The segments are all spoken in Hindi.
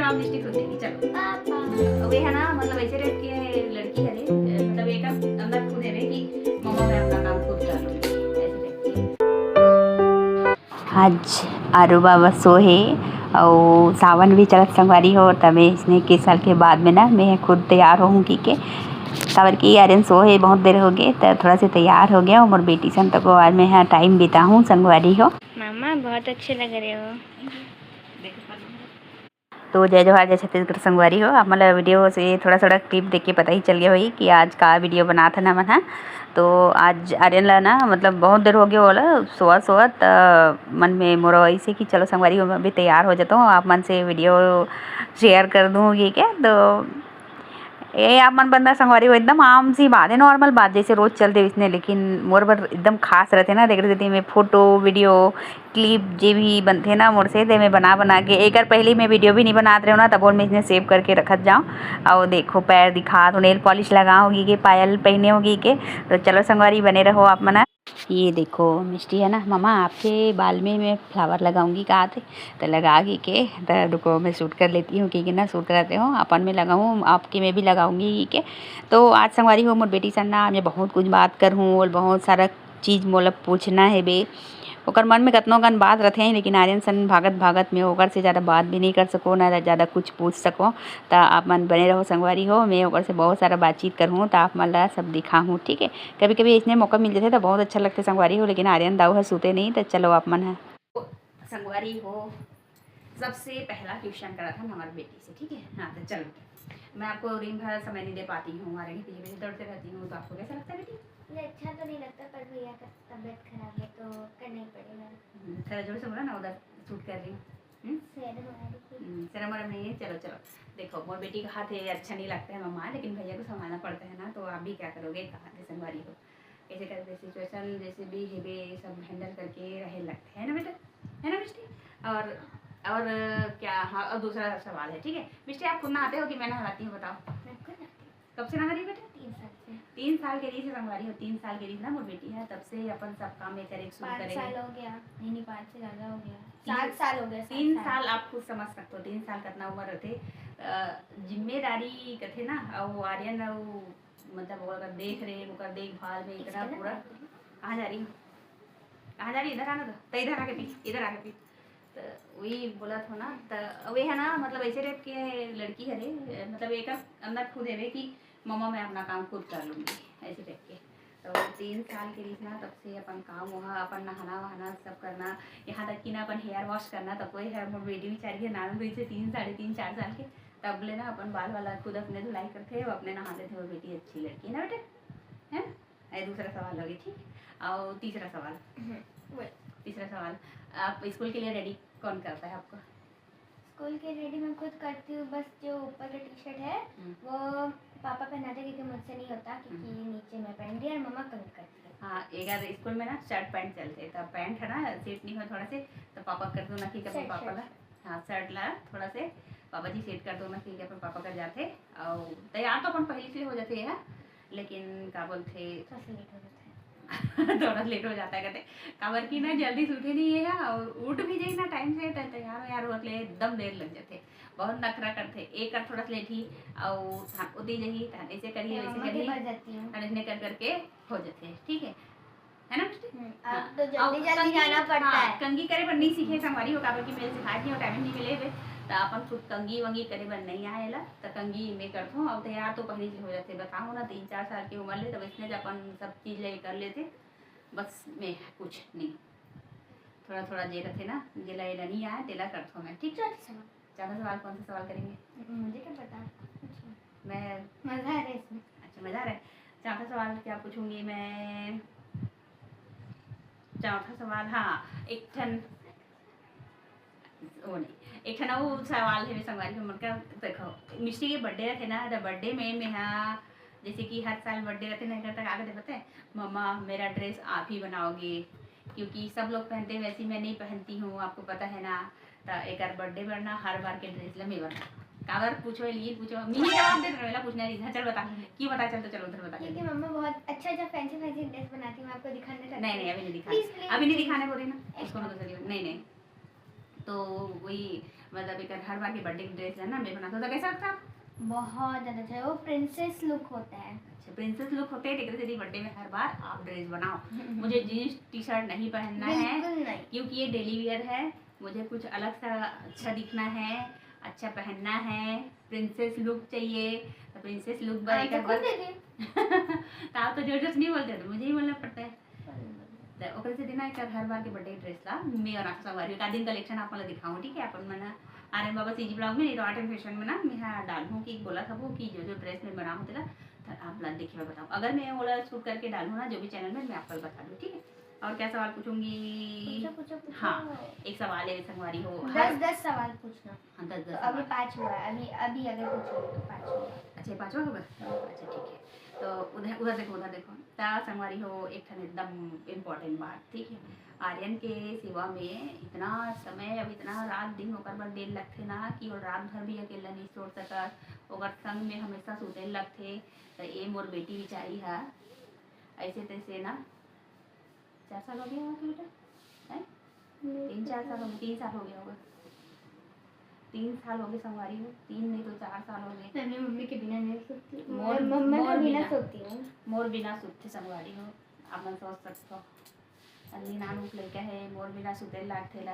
जवाब मिस्टी खुद देगी। चलो पापा वे है ना, मतलब ऐसे रेट के लड़की है रे, मतलब एक अंदर खुद है रे कि मम्मा मैं अपना काम खुद कर लूँगी, ऐसे रेट की। आज आरू बाबा सोहे और सावन भी चलत संगवारी हो, तब इसने के साल के बाद में ना मैं खुद तैयार होऊंगी के काबर की आर्यन सोहे बहुत देर हो गए, तो थोड़ा से तैयार हो गया और बेटी सन तक आज मैं यहाँ टाइम बिता हूँ संगवारी हो। मामा बहुत अच्छे लग रहे हो। तो जय जोहार, जय छत्तीसगढ़ संगवारी हो। आप मतलब वीडियो से थोड़ा थोड़ा क्लिप देख के पता ही चल गया भाई कि आज का वीडियो बना था ना मन है। तो आज आर्यन ला ना मतलब बहुत देर हो गया बोला सोआ सोआ, मन में मोरा ऐसे कि चलो संगवारी हो मैं भी तैयार हो जाता हूँ, आप मन से वीडियो शेयर कर दूँगी क्या। तो ये आप मन बंदा संगवारी हो एकदम आम सी बात है, नॉर्मल बात जैसे रोज चलते इसने, लेकिन मोर बर एकदम खास रहते ना। देख रहे थे मैं फोटो वीडियो क्लिप जे भी बनते ना मोर से, मैं बना के एक पहले मैं वीडियो भी नहीं बनाते रहो ना, तब और मैं इसने सेव करके रखत जाऊँ। और देखो पैर दिखा तो नेल पॉलिश लगा होगी के, पायल पहने होगी के। तो चलो संगवारी बने रहो आप मना। ये देखो मिष्टी है ना, मामा आपके बाल में मैं फ्लावर लगाऊंगी कहा थे, तो लगा के तो रुको मैं शूट कर लेती हूँ कि ना शूट कराते हो अपन में लगाऊँ आपके में भी लगाऊंगी के। तो आज संगवारी हो मोर बेटी सन्ना मैं बहुत कुछ बात कर हूँ और बहुत सारा चीज़ मोला पूछना है बे। ओकर मन में कतनों गन बात रहते हैं, लेकिन आर्यन सन भागत भागत में ओकर से ज़्यादा बात भी नहीं कर सको ना ज़्यादा कुछ पूछ सको। तो आप मन बने रहो संगवारी हो, मैं ओकर से बहुत सारा बातचीत करूँ तो आप मन ला सब दिखा हूँ ठीक है। कभी कभी इसने मौका मिल जाते तो बहुत अच्छा लगता है संगवारी हो, लेकिन आर्यन दाऊ है सूते नहीं। तो चलो आप मन है संगवारी हो सबसे पहला ट्यूशन करा था हमारी बेटी से, ठीक है। हाँ तो चलो मैं आपको दिन भर समय नहीं दे पाती हूँ, हमारे पीछे पीछे दौड़ते रहती हूँ, तो आपको कैसा लगता है बेटी? अच्छा तो नहीं लगता, पर भैया का तबीयत खराब है तो करना ही पड़ेगा। थोड़ा जोर से बोला ना, उधर शूट कर रही हूँ। शर्म वरम नहीं है। चलो चलो देखो मोर बेटी का हाथ है अच्छा नहीं लगता है मम्मा, लेकिन भैया को संभालना पड़ता है ना, तो आप भी क्या करोगे कहा थे संगवारी हो, ऐसे करके सिचुएशन जैसे भी है सब हैंडल करके रहे लगते है ना बेटा, है ना मिस्टी? और क्या, हाँ और दूसरा सवाल है, ठीक है मिस्टी आप खुद नहाते हो कि मैं नहलाती हूँ बताओ? कब से नहा रही बेटा? 3 साल से। 3 साल के लिए से संगवारी हो, 3 साल के लिए ना मोर बेटी है, तब से अपन सब काम एक करे शुरू करेंगे। 5 साल हो गया, नहीं 5 से ज़्यादा हो गया, 7 साल हो गए। 3 साल आप खुद समझ सकते हो 3 साल कितना उम्र रहते, जिम्मेदारी कथे ना। और आर्यन मतलब वो अगर देख रहे ओकर देखभाल में इतना पूरा। कहाँ जा रही हूँ, कहाँ जा रही? इधर आना तो इधर आके पी, इधर आके पी। तो वही बोला था ना, तो वे है ना मतलब ऐसे रेट के लड़की है रे, मतलब एक अंदर खुद है वे कि मम्मा मैं अपना काम खुद कर लूँगी, ऐसे रेट के। तो 3 साल के लिए ना तब से अपन काम वहाँ अपन नहाना वहाना सब करना, यहाँ तक कि ना अपन हेयर वॉश करना, तब कोई है मोर बेटी भी चाहिए नान हुई से 3 साढ़े 3 4 साल के, तब ले ना अपन बाल वाला खुद अपने धुलाई करते और अपने नहा लेते। मोर बेटी अच्छी लड़की है ना बेटे, है ना? दूसरा सवाल लगे ठीक। और तीसरा सवाल आप स्कूल के लिए रेडी कौन करता है आपको? स्कूल के रेडी मैं खुद करती हूँ, बस जो ऊपर का टी शर्ट है वो पापा पहनाते क्योंकि मुझसे नहीं होता, क्योंकि नीचे मैं पहनती और मम्मा कभी करती है। हाँ एक स्कूल में ना शर्ट पैंट चलते, तो पैंट है ना सेट नहीं हो थोड़ा से, तो पापा कर दो ना कि कभी पापा ला। हाँ शर्ट ला थोड़ा से पापा जी सेट कर दो ना कि अपन पापा कर जाते, और तैयार तो अपन पहले से हो जाते हैं, लेकिन क्या बोलते थोड़ा लेट हो जाता है कहते काबर की ना जल्दी से उठे नहीं है और उठ भी जाए ना टाइम से, तो तैयार यार होते एकदम देर लग जाते, बहुत नखरा करते। एक कर थोड़ा लेट ही और उदी जही ऐसे करिए वैसे करिए कर करके हो जाते हैं, ठीक है ना? तो जल्दी जल्दी जाना पड़ता है। कंगी करे पर नहीं सीखे संगवारी हो, काबर की मेरे सिखाई नहीं हो, टाइम नहीं मिले हुए, तो अपन खुद कंगी वंगी करे बर नहीं आएला, तो कंगी मैं करता हूँ। और तैयार तो पहले से हो जाते बताऊँ ना 3 4 साल की उम्र ले, तब इसने जब अपन सब चीज़ ले कर लेते, बस मैं कुछ नहीं थोड़ा थोड़ा जे रहते ना जेला ये नहीं आए तेला करता हूँ मैं, ठीक है? चौथा सवाल कौन सा सवाल करेंगे? मुझे क्या पता, मैं मज़ा आ रहा है इसमें। अच्छा मज़ा आ रहा है। चौथा सवाल क्या पूछूंगी मैं? चौथा सवाल हाँ एक ठन वो नहीं एक ठन वो सवाल है संगवारी को मन का। देखो मिस्टी के बर्थडे रहते ना, तो बर्थडे में मैं हाँ जैसे कि हर साल बर्थडे रहते नहीं करता आगे पता है मम्मा मेरा ड्रेस आप ही बनाओगे, क्योंकि सब लोग पहनते हैं वैसी मैं नहीं पहनती हूँ, आपको पता है ना। तो एक बार बर्थडे बनना हर बार के ड्रेस ला मैं बना काबर पूछो लिए पूछो मिनी जवाब दे रहा पूछना नहीं। चल बता क्यों बता, चल तो चलो उधर बता। क्योंकि मम्मा बहुत अच्छा अच्छा फैंसी फैंसी ड्रेस बनाती हूँ, आपको दिखाना चाहती हूँ। नहीं अभी नहीं दिखाना, अभी नहीं दिखाने बोल रही ना, इसको नहीं नहीं तो वही मतलब एक हर बार की बर्थडे की ड्रेस है ना मैं बनाता हूँ। तो कैसा लगता है? बहुत ज़्यादा अच्छा है, वो प्रिंसेस लुक होता है। अच्छा प्रिंसेस लुक होते हैं, लेकिन सिर्फ बर्थडे में हर बार आप ड्रेस बनाओ। मुझे जीन्स टी शर्ट नहीं पहनना है बिल्कुल नहीं। क्योंकि ये डेली वियर है, मुझे कुछ अलग सा अच्छा दिखना है, अच्छा पहनना है, प्रिंसेस लुक चाहिए। तो प्रिंसेस लुक हाँ, एक तो बार खुद दे दे। तो आप तो जोर जोर से नहीं बोलते, तो मुझे ही बोलना पड़ता है। तर ओकरे से दिन एक हर बार के बर्थडे ड्रेसला मी नाका सवारी का दिन कलेक्शन आप मला दिखाऊं, ठीक है? अपन मना आर्यन बाबा सीजी ब्लॉग में नहीं तो आर्ट एंड फैशन में ना मैं हाँ डालूँ कि बोला था वो कि जो जो ड्रेस में बनाऊँ तेरा तो आप लोग देखिए मैं बताऊँ। अगर मैं वो शूट करके डालूँ ना जो भी चैनल में मैं आपको बता दूँ, ठीक है? और क्या सवाल पूछूंगी? पूछो। हाँ एक सवाल है संगवारी हो 10 सवाल पूछना। हाँ 10 तो अभी 5 हुआ है, अभी अगर पूछोगे तो 5 हुआ। अच्छा 5वां होगा? अच्छा ठीक है। तो उधर देखो ता संगवारी हो एक ठन एकदम इम्पोर्टेंट बात, ठीक है? आर्यन के सेवा में इतना समय अब इतना रात दिन ओकर बर देर लगथे ना कि वो रात भर भी अकेला नहीं छोड़ सकत, ओकर संग में हमेशा सुते लगथे। तो ये मोर बेटी बिचारी है ऐसे तैसे ना 4 साल हो गया होगा बेटा है 3-4 साल हो गए 3 साल हो गया होगा 3 साल हो गए संगवारी हो 3 नहीं तो 4 साल हो गए। मैं अपनी मम्मी के बिना नहीं सोती, मोर मम्मा के बिना बिना सोती हूँ। मोर बिना सुते संगवारी हो आप मन सोच सकते हो अन्नी नानू लड़का है मोर बिना सुते लागथेला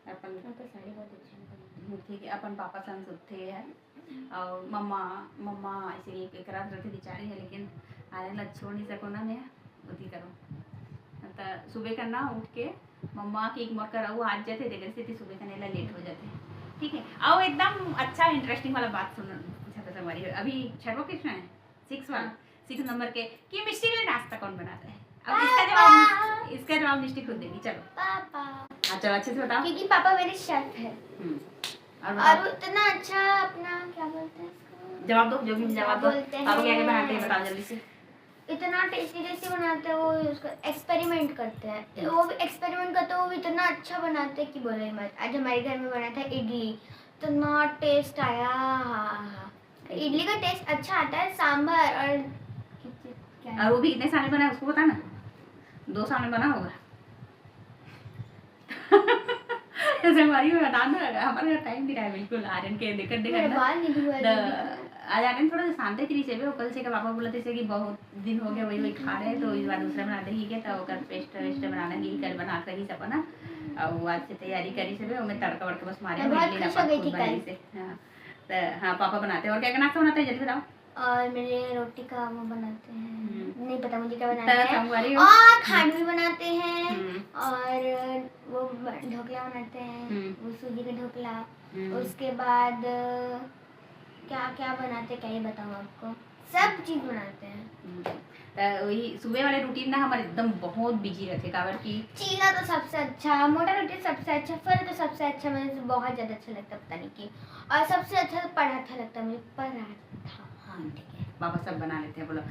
अपन तो साड़ी बहुत अच्छी है। ठीक है अपन पापा संग सुते है और मम्मा ऐसे एक रात रहते बेचारी है, लेकिन आर्यन ला छोड़ नहीं सको ना मैं उठी करो तो सुबह करना उठ के मम्मा की एक मकर वो आज जाते देखते थे सुबह करने ला लेट हो जाते, ठीक है? और एकदम अच्छा इंटरेस्टिंग वाला बात सुन छात्र हमारी अभी 6वां क्वेश्चन है 6 नंबर के कि मिष्टी के लिए नाश्ता कौन बनाता है? अब इसका जवाब मिष्टी खुद देगी। चलो पापा। हाँ चलो अच्छे से बताओ। क्योंकि पापा मेरे शेफ है और और बताओ इतना अच्छा अपना क्या बोलते हैं इसको, जवाब दो जो भी जवाब दो। बोलते हैं। पापा क्या क्या बनाते हैं बताओ जल्दी से। इतना टेस्टी बनाते हैं वो, उसका एक्सपेरिमेंट करते हैं वो भी एक्सपेरिमेंट करते हैं, वो इतना अच्छा बनाते हैं कि बोले मत। आज हमारे घर में बना था इडली, इतना टेस्ट आया। हाँ इडली का टेस्ट अच्छा आता है, सांभर और क्या और वो भी कितने साल में बना है उसको बता ना। 2 साल में बना होगा ऐसे हमारी में बता दो हमारे टाइम भी रहा है बिल्कुल आर्यन के देखते मेरे बाल नहीं भी हुआ आज आर्यन थोड़ा शांत तरी से भी कल से का पापा बोला थे कि बहुत दिन हो गया वही खा रहे हैं तो इस बार दूसरा बना देगी क्या तो ओकर पेस्ट वेस्ट बनाना ही कर बना कर सब ना और आज से तैयारी करी से भी मैं तड़का वड़का बस मारे से। हाँ तो हाँ पापा बनाते हैं। और क्या क्या नाश्ता बनाते हैं जल्दी बताओ। और मेरे रोटी का वो बनाते हैं, नहीं पता मुझे क्या बनाते हैं, और और खांडवी बनाते हैं और वो ढोकला बनाते हैं, वो सूजी का ढोकला। उसके बाद क्या क्या बनाते हैं क्या ही बताऊँ आपको, सब चीज़ बनाते हैं। वही सुबह वाले रूटीन ना हमारे एकदम बहुत बिजी रहते काबर की चीला तो सबसे अच्छा, मोटा रोटी सबसे अच्छा, फल तो सबसे अच्छा, मुझे बहुत ज़्यादा अच्छा लगता है पता नहीं क्यों। और सबसे अच्छा पराठा लगता है मुझे, पराठा। हाँ ठीक है पापा सब बना लेते हैं बोलो।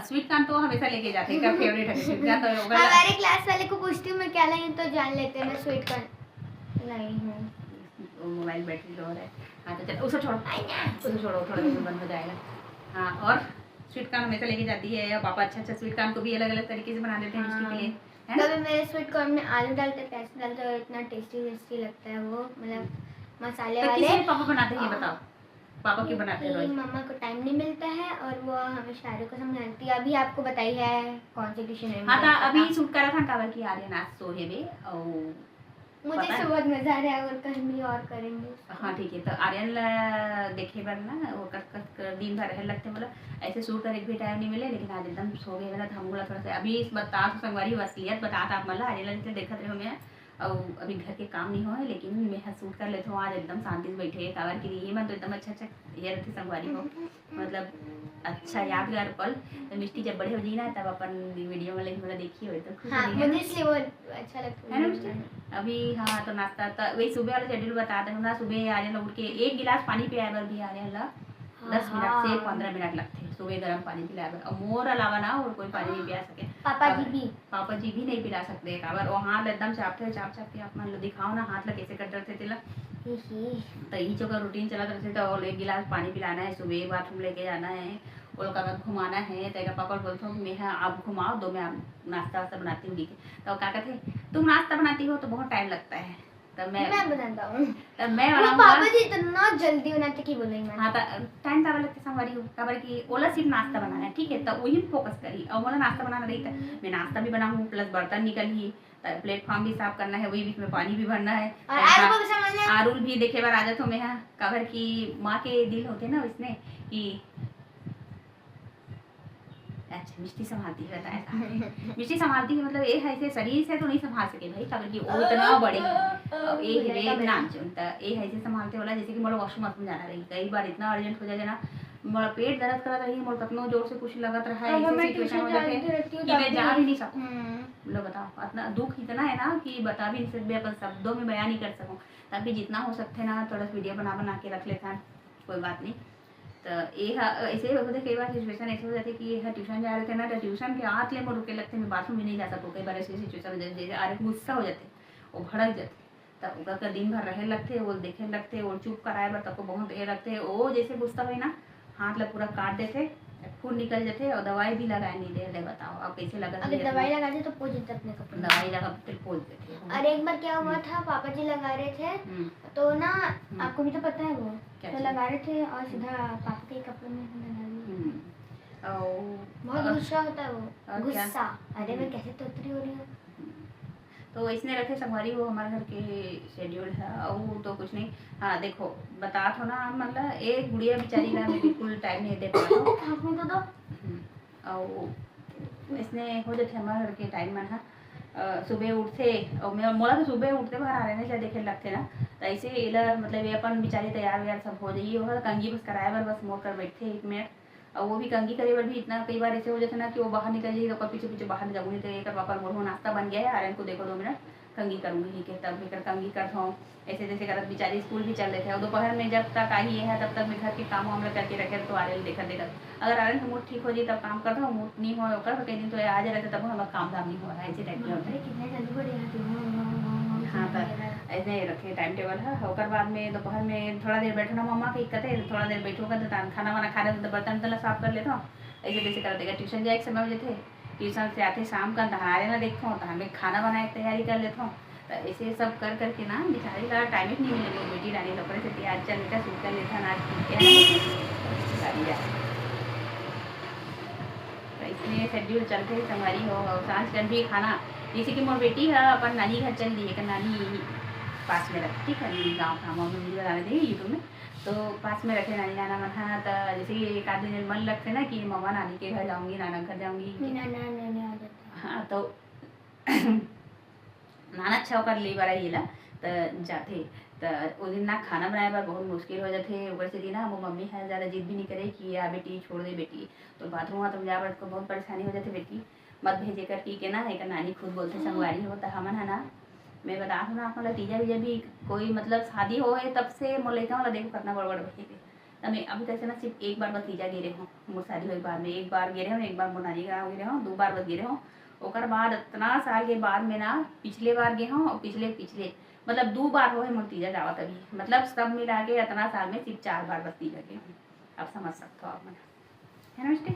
स्वीट कॉर्न तो हमेशा लेके जाते हैं, क्या फेवरेट है स्वीट कॉर्न तो होगा। हमारे क्लास वाले को पूछती हूँ मैं क्या लाई तो जान लेते हैं मैं स्वीट कॉर्न लाई हूँ। मोबाइल बैटरी लो है। हाँ तो चलो उसको छोड़ो थोड़ा दिन बंद हो जाएगा। हाँ और स्वीट कॉर्न हमेशा लेके जाती है और पापा अच्छा स्वीट कॉर्न को भी अलग अलग तरीके से बना देते हैं मिष्टी के लिए है ना। कभी मेरे स्वीट कॉर्न में आलू डालते प्याज डालते और इतना टेस्टी लगता है वो, मतलब मसाले वाले। किसके पापा बनाते हैं ये बताओ, पापा क्यों बनाते हैं रोज? मम्मा को टाइम नहीं मिलता है और वो हमें शायरों को समझाती है। अभी आपको बताई है कौन सी डिश है। हाँ तो अभी शूट करा था काबर की आर्यन आज सोहे में और मुझे तो बहुत मजा आ रहा है और कहीं भी और करेंगे। हाँ ठीक है तो आर्यन देखे बार ना वो कर दिन भर रहे लगते मतलब ऐसे शूट कर एक भी टाइम नहीं मिले, लेकिन आज एकदम सो गए ना तो हम बोला थोड़ा सा अभी इस बता संगवारी असलियत बता आप मतलब आर्यन से देखते रहे मैं और अभी घर के काम नहीं हो है, लेकिन मैं शूट कर लेता हूँ आज एकदम शांति से बैठे काबर की ये मन तो एकदम अच्छा ये रहती संगवारी हो मतलब अच्छा यादगार पल। तो मिष्टी जब बड़े हो जी ना तब अपन वीडियो में लेकिन देखी हो तो खुश हाँ, मुझे इसलिए वो अच्छा लगता है ना अभी। हाँ तो नाश्ता तो वही सुबह वाला शेड्यूल बताते हैं ना। सुबह आर्यन उठ के 1 गिलास पानी पियाए बर भी आर्यन ला 10 मिनट से 15 मिनट लगते हैं सुबह गर्म पानी पिलाए बर और मोर अलावा ना और कोई पानी नहीं पिला सके। पापा जी भी नहीं पिला सकते काबर और हाथ एकदम चाप के आप मान लो दिखाओ ना हाथ ला कैसे कट रहे थे तो यही जो का रूटीन चला रहते तो 1 गिलास पानी पिलाना है, सुबह बाथरूम लेके जाना है, वो लोग का घुमाना है। तो पापा बोलते हो मैं आप घुमाओ दो मैं नाश्ता वास्ता बनाती हूँ। तो क्या कहते तुम नाश्ता बनाती हो तो बहुत टाइम लगता है तब मैं बनाता हूँ। तब मैं वो बनाऊंगा। पापा जी इतना जल्दी बनाते कि बोले मैं। हाँ टाइम तावा लगते संगवारी हो काबर की ओला सिर्फ नाश्ता बनाना है, ठीक है, तो वही फोकस करी और मोला नाश्ता बनाना रही था, मैं नाश्ता भी बनाऊँ प्लस बर्तन निकल ही, प्लेटफॉर्म भी साफ करना है, वही बीच में पानी भी भरना है, और आलू को भी समझना है। आरुल भी देखे बार आदत हो में है काबर की माँ के दिल होते ना इसने कि अच्छा मिष्टी संभालती है, बताया मिष्टी संभालती है मतलब ये है ऐसे शरीर से तो नहीं संभाल सके भाई काबर की वो इतना बड़ी अब ये है नाम चुनता ये है ऐसे संभालते वाला जैसे कि मोला वॉशरूम में जाना रही, कई बार इतना अर्जेंट हो जाए ना मोला पेट दर्द करत रही, मोर कतनो जोर से कुछ लगत रहा है, ऐसे सिचुएशन हो जाते कि मैं जा भी नहीं सकूं। लो बताओ इतना दुख इतना है ना कि बता भी नहीं सकते, अपन शब्दों में बयान नहीं कर सकूं, तभी जितना हो सकते ना थोड़ा वीडियो बना के रख लेता है, कोई बात नहीं। तो ये ऐसे ही होते कई बार सिचुएशन ऐसे हो जाते कि ये ट्यूशन जा रहे थे ना, तो ट्यूशन के हाथ ले रुके लगते मैं बाथरूम में नहीं जा सकूँ, कई बार ऐसी सिचुएशन हो जाती जैसे आरे गुस्सा हो जाते वो भड़क जाते, तब ओकर दिन भर रहे लगते वो देखे लगते वो चुप कराए बर तब बहुत ये लगते वो जैसे गुस्सा हुई ना हाथ ला पूरा काट देते, खून निकल जाते और दवाई भी लगाए नहीं दे बताओ अब कैसे लगा। अगर दवाई लगा दे तो पोंछ देते अपने कपड़े, दवाई लगा फिर पोंछ देते। और एक बार क्या हुआ था पापा जी लगा रहे थे तो ना आपको भी तो पता है वो तो लगा रहे थे और सीधा पापा के कपड़े में लगा दिया। बहुत गुस्सा होता है वो गुस्सा, अरे मैं कैसे तोतरी हो रही हूँ। तो इसने रखे संगवारी वो हमारे घर के शेड्यूल है और तो कुछ नहीं। हाँ देखो बता थो ना मतलब एक गुड़िया बेचारी ना बिल्कुल टाइम नहीं दे पा और इसने हो जाते हमारे घर के टाइम में ना सुबह उठते और मैं मोला तो सुबह उठते बाहर आ रहे देखे लगते ना, तो ऐसे इला मतलब ये अपन बेचारे तैयार व्यार सब हो जाइए और कंगी बस कराए बार बस मोड़ कर बैठे 1 मिनट और वो भी कंगी करे बार भी इतना कई बार ऐसे हो जाते ना कि वो बाहर निकल जाइए तो पीछे पीछे बाहर जाऊँगी तो एक पापा मोड़ नाश्ता बन गया है आर्यन को देखो 2 मिनट कंगी करूँगी ठीक है, तब फिर कंगी करता हूँ ऐसे जैसे करत बेचारी स्कूल भी चल रहे थे और दोपहर में जब तक आई है तब तक मैं घर के काम वाम करके रखे तो आर्यन देखा अगर आर्यन का मूड ठीक हो जाए तब काम करता हूँ, मूड नहीं हो कर कई दिन तो आ जा रहे थे तब हमारा काम धाम नहीं हो रहा है ऐसे टाइप के होता है। हाँ तो ऐसे रखे टाइम टेबल है होकर बाद में दोपहर में थोड़ा देर बैठना मम्मा की कहते हैं थोड़ा देर बैठो कर खाना वाना खा रहे तो बर्तन तला साफ कर लेता हूँ ऐसे जैसे कर देगा। ट्यूशन जाए एक समय हो जाते ट्यूशन से आते शाम का नहारे ना देखता हूँ तो हमें खाना बनाए की तैयारी कर लेता हूँ, तो ऐसे सब कर करके ना बेचारी का टाइम ही नहीं मिलेगा बेटी रानी कपड़े से तैयार चल लेता सूट कर लेता नाच तो इसमें शेड्यूल चलते ही संगवारी हो और सांझ कर भी खाना जैसे कि मोर बेटी है अपन नानी घर चल दी है नानी पास में रखे ठीक है गाँव का मम्मी लगाने दी यूट्यूब में तो पास में रखे नानी नाना मन हाँ तो जैसे कि एक आध दिन मन लगते ना कि मम्मा नानी के घर जाऊँगी नाना घर जाऊँगी हाँ तो नाना अच्छा होकर ले बार ये ला तो जाते तो उस दिन ना खाना बनाए बार बहुत मुश्किल हो जाते ऊपर से दिन ना वो मम्मी है ज़्यादा जिद भी नहीं करे कि या बेटी छोड़ दे बेटी तो बाथरूम तुम जा बार बहुत परेशानी हो जाती बेटी मत भेजे कर ठीक है ना एक नानी खुद बोलते संगवारी हो तो हमन है ना मैं बता हूँ ना आपको तीजा बीजा भी कोई मतलब शादी हो है तब से मोल लेता हूँ देखो कितना बड़ बच्चे थे तब मैं अभी तक से ना सिर्फ एक बार बस तीजा गिरे हूँ मोर शादी हुई बाद में एक बार गिरे हूँ एक बार मोर नानी गाँव गिरे हूँ 2 बार बस गिरे हूँ ओकर बाद इतना साल के बाद में ना पिछले बार गए हूँ और पिछले मतलब 2 बार हो है मोर तीजा जावा तभी मतलब सब मिला के इतना साल में सिर्फ 4 बार बस तीजा गए हूँ आप समझ सकते हो आप मन है ना मिस्टे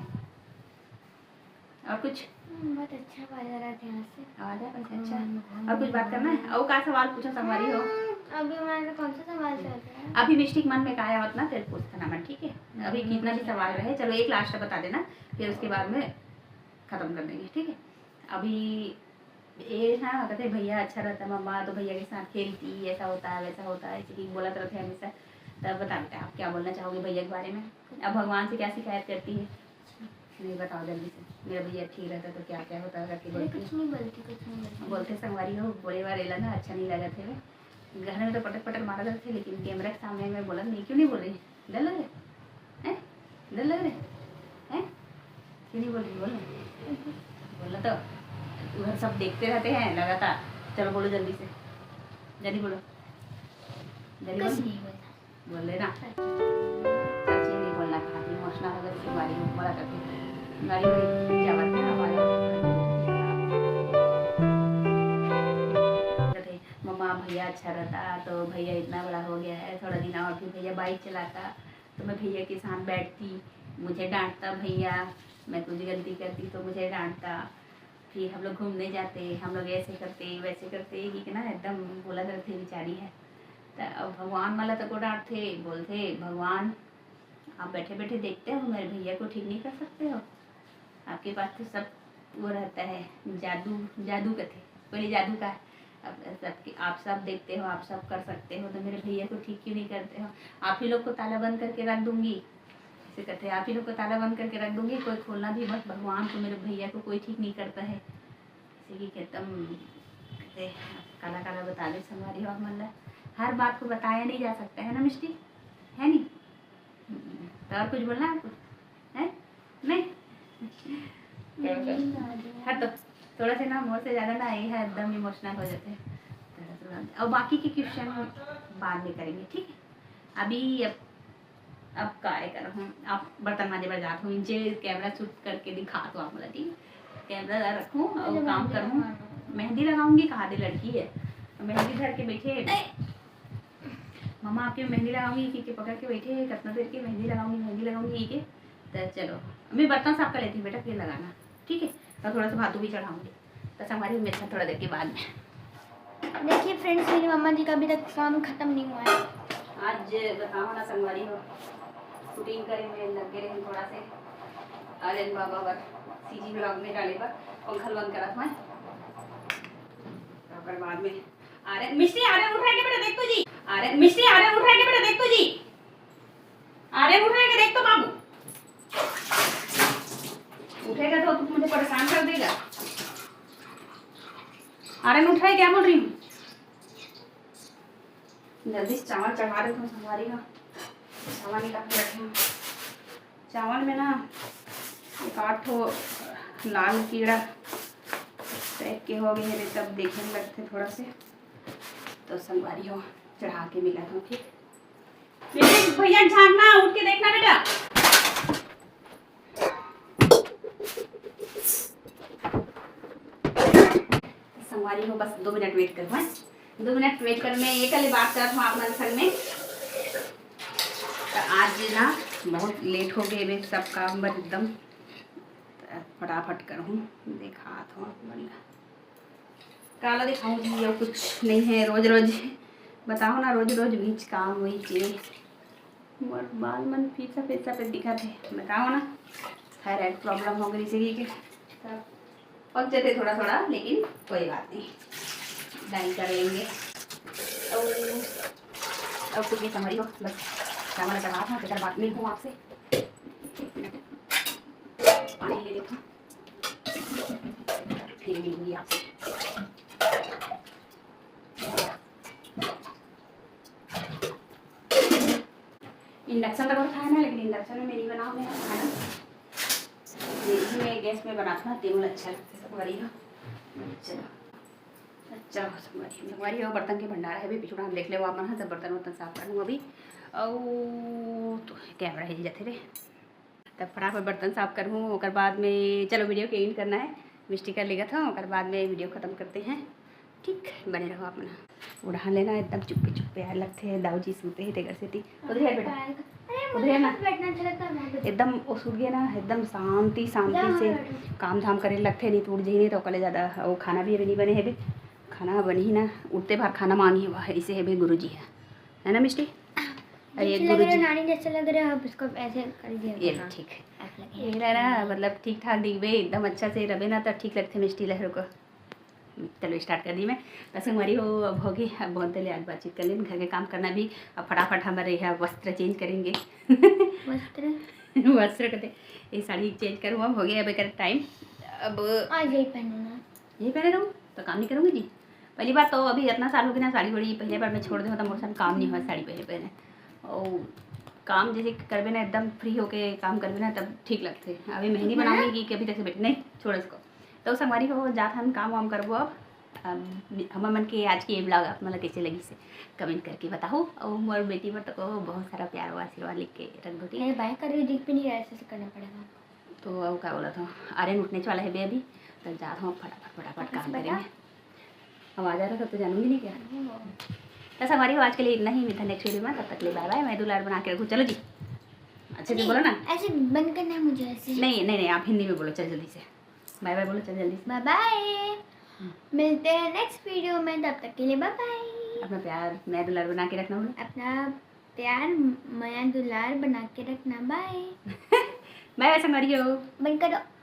और कुछ बहुत अच्छा आवाज आ रहा था यहाँ से आवाज है कुछ अच्छा और कुछ बात करना है और का सवाल पूछो संगवारी हो अभी हमारे कौन सा सवाल चल रहा है अभी मिस्टेक मन में काया मत ना तेरे पूछता ना मन ठीक है अभी कितना भी सवाल रहे चलो एक लास्ट बता देना फिर उसके बाद में खत्म कर देंगे ठीक है। अभी ये ना कहते भैया अच्छा रहता मम्मा तो भैया के साथ खेलती ऐसा होता है वैसा होता है ऐसे बोला रहते हमेशा तब बता बेटा आप क्या बोलना चाहोगे भैया के बारे में, अब भगवान से क्या शिकायत करती है नहीं बताओ जल्दी से मेरा भैया ठीक रहता तो क्या क्या होता करके बोलती कुछ नहीं बोलती बोलते संगवारी हो बोले बार एला ना अच्छा नहीं लगा थे घर में तो पटक पटक मारा करते लेकिन कैमरा के सामने में बोला नहीं क्यों नहीं बोल रही डर लग रहे हैं डर लग रहे हैं क्यों नहीं बोल रही बोला तो उधर सब देखते रहते हैं लगातार चलो बोलो जल्दी से जल्दी बोलो जल्दी बोल रहे ना सच्ची नहीं बोलना खाती इमोशनल हो गई संगवारी हो बोला करती गाड़ी में क्या बात है हमारे मम्मा भैया अच्छा रहता तो भैया इतना बड़ा हो गया है थोड़ा दिन और फिर भैया बाइक चलाता तो मैं भैया के साथ बैठती मुझे डांटता भैया मैं कुछ गलती करती तो मुझे डांटता फिर हम लोग घूमने जाते, हम लोग ऐसे करते वैसे करते कि ना एकदम बोला करते बेचारी है। तो अब भगवान वाला तो को डांटते, बोलते भगवान आप बैठे बैठे देखते हो, मेरे भैया को ठीक नहीं कर सकते हो, आपके पास तो सब वो रहता है, जादू जादू का थे पहले जादू का। अब सब आप सब देखते हो, आप सब कर सकते हो, तो मेरे भैया को ठीक क्यों नहीं करते हो? आप ही लोग को ताला बंद करके रख दूंगी, ऐसे कहते हैं, आप ही लोग को ताला बंद करके रख दूंगी, कोई खोलना भी मत, भगवान को मेरे भैया को कोई ठीक नहीं करता है। इसी की कहतम कहते काला काला बता दे संवारी हो, मतलब हर बात को बताया नहीं जा सकता है ना मिष्टी, है नहीं? तो और कुछ बोलना आपको है? नहीं हट तो थोड़ा सा ना मोर से ज़्यादा ना ये है, एकदम इमोशनल हो जाते हैं। और बाकी के क्वेश्चन बाद में करेंगे, ठीक है? अभी अब काय कर हूँ, आप बर्तन माजे बार जात हूँ, इनसे कैमरा शूट करके दिखा तो आप बोला ठीक, कैमरा रखूँ और काम करूँ। मेहंदी लगाऊंगी, कहा दे लड़की है मेहंदी धर के बैठे, मम्मा आपके मेहंदी लगाऊंगी कि पकड़ के बैठे, कितना देर की मेहंदी लगाऊंगी के। तो चलो मैं बर्तन साफ कर लेती हूँ बेटा, फिर लगाना, ठीक है? और थोड़ा सा भातू भी चढ़ाऊंगी, तो हमारी उम्मीद है थोड़ा देर के बाद में। देखिए फ्रेंड्स, मेरी मम्मा जी का अभी तक काम खत्म नहीं हुआ है। आज बताओ ना संगवारी हो, शूटिंग करे में लगे रहे थोड़ा से, आर्यन बाबा पर सीजी ब्लॉग में डाले पर पंखल बंद करा था, तो बाद में आर्यन मिस्त्री आर्यन उठ रहा है बेटा देख तो जी, आर्यन मिस्त्री आर्यन उठ रहा है बेटा देख तो जी, आर्यन उठ रहा है देख तो बाबू, उठेगा तो तू मुझे परेशान कर देगा। आर्यन उठ रहा है, क्या बोल रही हूँ? जल्दी से चावल चढ़ा रही हूँ संगवारी का, चावल निकाल के रखे हूँ। चावल में ना एक 8 लाल कीड़ा टाइप के हो गए हैं, तब देखने लगते थोड़ा से, तो संगवारी हो चढ़ा के मिला था, ठीक? भैया झांकना, उठ के देखना बेटा। संगवारी हो बस 2 मिनट वेट करो, 2 मिनट वेट कर, मैं एक वाली बात करत हूँ आपके संग में। तो आज ना बहुत लेट हो गए, वे सब काम बस एकदम फटाफट करूँ, दिखा तो काला दिखाऊँ जी, और कुछ नहीं है, रोज रोज बताओ ना, रोज रोज बीच काम वही चीज, बाल मन फिर सफेद दिखा थे, बताओ ना, थायराइड प्रॉब्लम हो गई इसी के, पक जाते थोड़ा थोड़ा, लेकिन कोई बात नहीं, डाई कर लेंगे। और कुछ नहीं समझी हो, बस चावल चढ़ा था, फिर बात नहीं हूँ आपसे, पानी ले लेता, फिर मिलूंगी आपसे। इंडक्शन तक खाया ना, लेकिन इंडक्शन में मेरी बनाओ मैं खाना, में गैस में बनाता ना तेल अच्छा लगता है संगवारी हो। चलो अच्छा हो संगवारी हो, बर्तन के भंडार है भी पिछड़ा हम देख ले आप मन, तब बर्तन साफ कर लूँ अभी, और तो कैमरा ही जाते रहे, तब फटाफट बर्तन साफ करूँ, और बाद में चलो वीडियो के एंड करना है, मिस्टी कर लेगा था, और बाद में वीडियो ख़त्म करते हैं, ठीक? बने रहो आप मना, उड़ा लेना एकदम चुप्पे चुप्पे आए लगते हैं, दाऊ जी सूते ही तेगर से थी उधर है बेटा, उधर है ना एकदम वो सूट गया ना, एकदम शांति से काम धाम करे लगते, नहीं तो उठ जाइए, तो कल ज़्यादा वो खाना भी अभी नहीं बने है भी, खाना बनी ही ना, उठते बार खाना मांगी हुआ है, इसे है भाई गुरु जी है ना मिस्टी, ये गुरु जी नानी जैसे लग रहे हैं, इसको ऐसे कर दिया ये ठीक है, ये ना मतलब ठीक ठाक दिखबे एकदम अच्छा से रहे ना, तो ठीक लगते मिस्टी लहरों को। चलो स्टार्ट कर दी मैं, बस हमारी हो अब होगी, अब बहुत देर आज बातचीत कर लें, घर के काम करना भी, अब फटाफट हमारे यहाँ वस्त्र चेंज करेंगे वस्त्र कहते ये साड़ी चेंज करूँ, अब हो गया अब कर टाइम, अब आज यही पहनूंगा, यही पहने रहूँ तो काम नहीं करूँगी जी। पहली बात तो अभी इतना साल हो गया ना साड़ी बड़ी, पहले बार मैं छोड़ दूँ तो मोर काम नहीं हुआ साड़ी पहने, और काम जैसे करबे ना एकदम फ्री होके काम करबे ना, तब ठीक लगते। अभी मेहंदी बनाऊंगी कि कभी तक से बैठे नहीं छोड़ इसको, तो संगवारी हो जात हम काम वाम करबो। अब हमार मन के आज की ये ब्लॉग आप मतलब कैसे लगी से कमेंट करके बताओ, और मोर बेटी पर तो बहुत सारा प्यार और आशीर्वाद लिख के रख दो, मेरे बाएं कर भी दिख भी नहीं रहा, ऐसे करना पड़ेगा। तो अब क्या बोला था, आर्यन उठने वाला है बे अभी, तो जात हूँ फटाफट काम करेंगे, आवाज़ आ रहा था तो जानूंगी नहीं क्या। तो संगवारी हो आज के लिए इतना ही, मिलता नेक्स्ट वीडियो में, तब तक ले बाय बाय, मैं दुलार बना के रखूँ, चलो जी अच्छे से बोलो ना, ऐसे बंद करना है मुझे, ऐसे नहीं आप हिंदी में बोलो, चल जल्दी से बाय बाय बोलो, चल जल्दी से। बाय बाय, मिलते हैं नेक्स्ट वीडियो में, तब तक के लिए बाय बाय। अपना प्यार मैं दुलार बना के रखना बोलो। अपना प्यार मया दुलार बना के रखना, बाय। बाय बाय संगवारी हो। बंद करो।